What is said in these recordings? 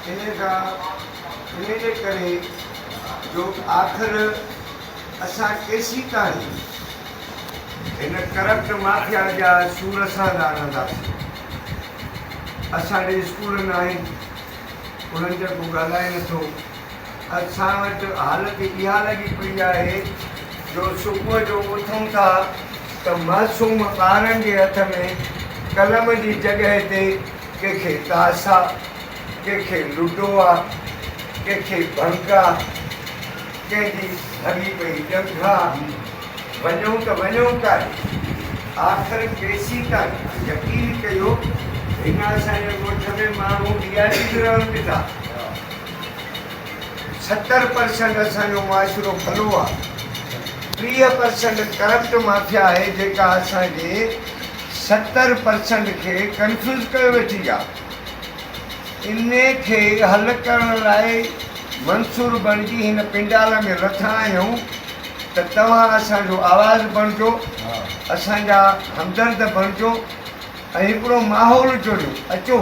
इनजे करे जो आख़िर असां केसी ताईं इन करप्ट माफिया जा सूर सां लड़ंदासीं। असांजे स्कूलनि आहिनि उन्हनि जो को ॻाल्हाए नथो। असां वटि हालत इहा लॻी पई आहे जो सुबुह जो उथूं था त मासूम ॿारनि जे हथ में कलम जी जॻह ते कंहिंखे ताश आहे, कंहिंखे लूडो आहे, कंहिंखे भंग आहे, कंहिंजी लॻी पई ॾंग आहे। वञूं त वञूं काॾे? आख़िर केसी ताईं? यकीन कयो हिन असांजे ॻोठ में माण्हू ॾियारी रहनि था। 70% असांजो मुआशिरो भलो आहे। 30% करप्ट माफिया आहे जेका असांजे 70% खे कंफ्यूज़ कयो वेठी आहे। इन खे हल करण लाइ मंसूर बणिजी हिन पिंडाल में लथा आहियूं त तव्हां असांजो आवाज़ बणिजो, असांजा हमदर्द बणिजो ऐं हिकिड़ो माहौल जोड़ियो। अचो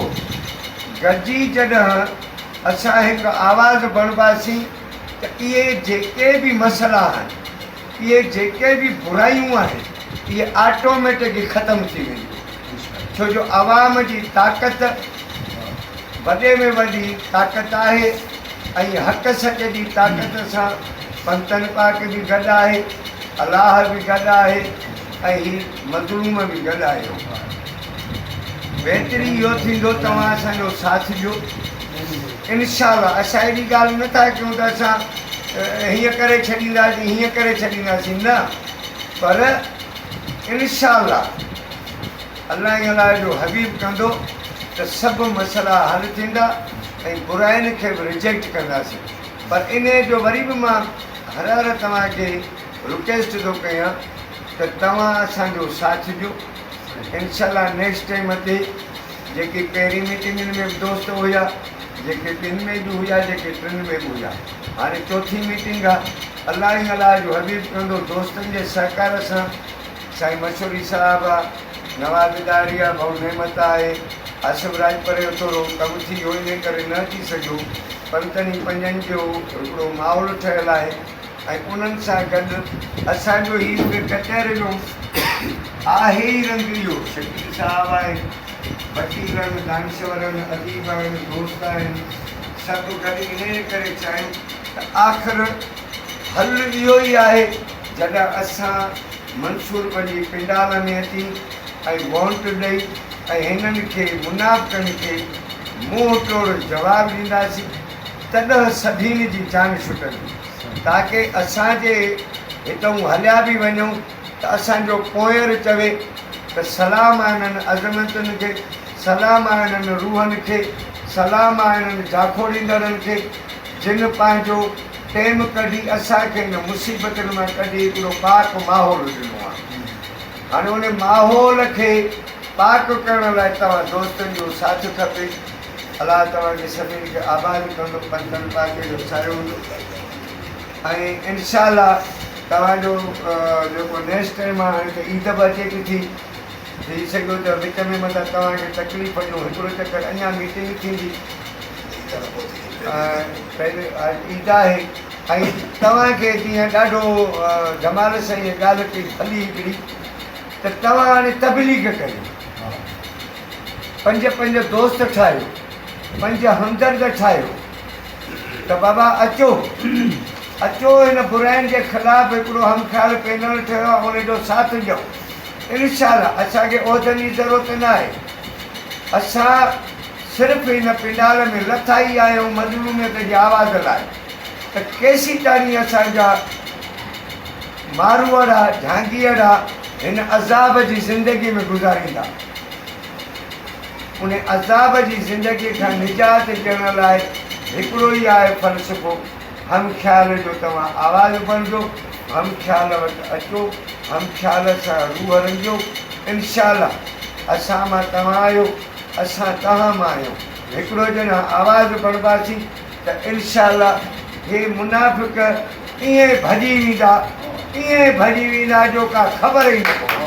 गॾिजी जॾहिं असां हिकु आवाज़ बणिबासीं त इहे जेके बि मसइला आहिनि, इहे जेके बि बुरायूं आहिनि, इहे ऑटोमेटिकली ख़तमु थी वेंदियूं। छो जो आवाम जी ताक़त वॾे में वॾी ताक़त आहे ऐं हक़ सच जी ताक़त सां पंतन पाक बि गॾु आहे, अलाह बि गॾु आहे ऐं हीउ मज़लूम बि गॾु आहे। बहितरी इहो थींदो तव्हां असांजो साथ ॾियो। इनशाअल्लाह असां अहिड़ी ॻाल्हि नथा कयूं त असां हीअं करे छॾींदासीं, हीअं करे छॾींदासीं, न, पर इनशाअल्लाह अलाह अलाह जो हबीब कंदो त सभु मसइला हल थींदा ऐं बुराइनि खे बि रिजेक्ट कंदासीं। पर इन जो वरी बि मां हर तव्हांखे रिक्वेस्ट थो कयां त तव्हां असांजो साथ ॾियो। इनशाअल्लाह नेक्स्ट टाइम ते जेकी पहिरीं मीटिंगुनि में बि दोस्त हुया, जेके ॿिनि में बि हुया, जेके टिनि में बि हुया, हाणे चौथी मीटिंग आहे। अलाह अलाह जो हबीब कंदो दोस्तनि जे सहकार सां। साईं मशहूरी साहिबु आहे, नवाज़ दारी आहे, भाऊ नेमत आहे, आसिफ राजपरे जो थोरो कमु थी वियो इन करे न अची सघियो। पंतनि पंजनि जो हिकिड़ो माहौल ठहियलु आहे ऐं उन्हनि सां गॾु असांजो हीउ बि कचहरे जो आहे ई रंग इहो। शकील साहिबु आहिनि, वकील आहिनि, दानिश्वर आहिनि, अदीब आहिनि, दोस्त आहिनि, सभु गॾु इन करे चाहियूं त आख़िर हल इहो ई आहे। जॾहिं असां मंसूर पंहिंजी पिंडाल में अची ऐं वोट ॾेई ऐं हिननि खे मुनाफ़िक़नि खे मुंहुं तोड़ जवाबु ॾींदासीं तॾहिं सभिनी जी जान छुटंदी। ताकी असांजे हितां हलिया बि वञूं त असांजो पोयर चवे त सलाम आहे हिननि अज़मतुनि खे, सलाम आहे हिननि रूहनि खे, सलाम आहे हिननि जाखोड़ींदड़नि खे जिन पंहिंजो टेम कढी असांखे हिन मुसीबतुनि मां कढी हिकिड़ो पाक माहौल ॾिनो आहे। हाणे उन माहौल खे पाक करण लाइ तव्हां दोस्तनि जो साथ खपे। अलाह तव्हांखे सभिनी खे आबाद कंदो, पंतनि पाक जो सायो हूंदो ऐं इनशाअल्लाह तव्हांजो जेको नेक्स्ट टाइम आहे हाणे त ईद बि अचे थी सघियो त विच में मतिलबु तव्हांखे तकलीफ़ जो हिकिड़ो चकर अञा मीटिंग थींदी। पहले ईद आहे ऐं तव्हांखे जीअं ॾाढो जमाल सां इहा ॻाल्हि कई भली हिकिड़ी त तव्हां हाणे तबलीग कयो, 5 दोस्त ठाहियो, 5 हमदर्द ठाहियो त बाबा अचो अचो हिन बुराइनि जे ख़िलाफ़ु हिकिड़ो हम ख़्याल पैनल ठहियो आहे, उनजो साथ ॾियो। इनशाअल्लाह असांखे उहिदनि जी ज़रूरत न आहे। असां सिर्फ़ु हिन पिंडाल में लथा ई आहियूं मज़लूमियत जी आवाज़ लाइ त केसी ताईं असांजा मारूअड़ा झांगीअड़ा हिन अज़ाब जी ज़िंदगी में गुज़ारींदा। उन अज़ाब जी ज़िंदगी खां निजात ॾियण लाइ हिकिड़ो ई आहे फ़लसफ़ो, हम ख़्याल जो तव्हां आवाज़ बणिजो, हम ख़्याल वटि अचो, हम ख़्याल सां रूह रंगियो। इनशाअल्लाह असां मां तव्हां आहियो, असां तव्हां मां आहियूं, हिकिड़ो ॼणा आवाज़ बणिबासीं त इनशाअल्लाह हे मुनाफ़िक़ ईअं भॼी वेंदा जो का ख़बर ई न पवंदी।